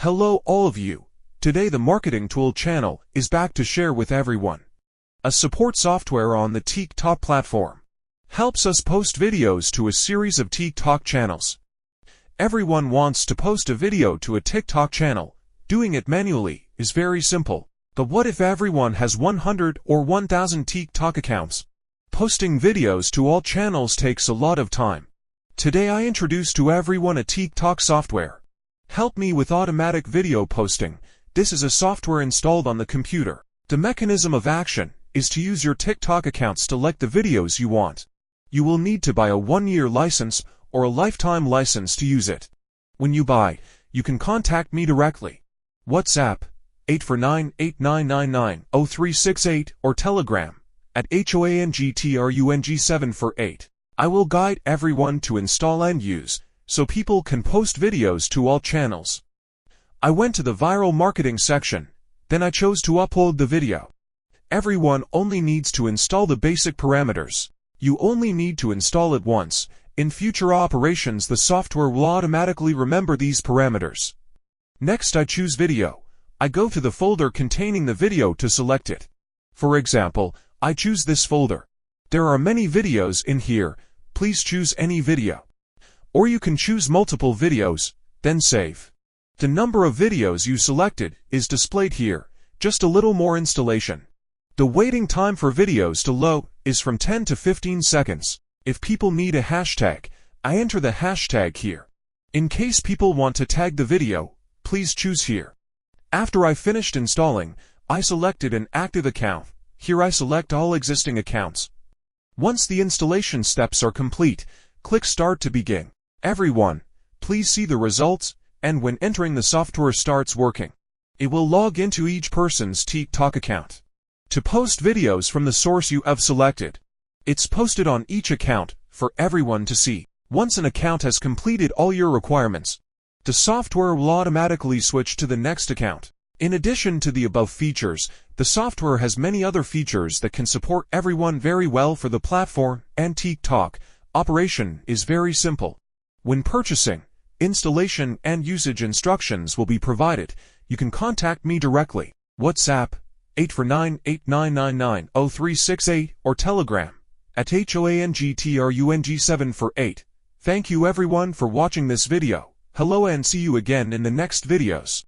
Hello all of you. Today the Marketing Tool channel is back to share with everyone. A support software on the TikTok platform helps us post videos to a series of TikTok channels. Everyone wants to post a video to a TikTok channel. Doing it manually is very simple. But what if everyone has 100 or 1000 TikTok accounts? Posting videos to all channels takes a lot of time. Today I introduce to everyone a TikTok software. Help me with automatic video posting. This is a software installed on the computer. The mechanism of action is to use your TikTok account to select the videos you want. You will need to buy a 1-year license or a lifetime license to use it. When you buy, you can contact me directly. WhatsApp 849-8999-0368 or Telegram at HOANGTRUNG748. I will guide everyone to install and use, so people can post videos to all channels. I went to the viral marketing section, then I chose to upload the video. Everyone only needs to install the basic parameters. You only need to install it once. In future operations the software will automatically remember these parameters. Next I choose video. I go to the folder containing the video to select it. For example, I choose this folder. There are many videos in here. Please choose any video. Or you can choose multiple videos, then save. The number of videos you selected is displayed here. Just a little more installation. The waiting time for videos to load is from 10 to 15 seconds. If people need a hashtag, I enter the hashtag here. In case people want to tag the video, please choose here. After I finished installing, I selected an active account. Here I select all existing accounts. Once the installation steps are complete, click Start to begin. Everyone, please see the results, and when entering the software starts working, it will log into each person's TikTok account to post videos from the source you have selected. It's posted on each account for everyone to see. Once an account has completed all your requirements, the software will automatically switch to the next account. In addition to the above features, the software has many other features that can support everyone very well for the platform, and TikTok operation is very simple. When purchasing, installation and usage instructions will be provided. You can contact me directly. WhatsApp 849-8999-0368 or Telegram at HOANGTRUNG748. Thank you everyone for watching this video. Hello and see you again in the next videos.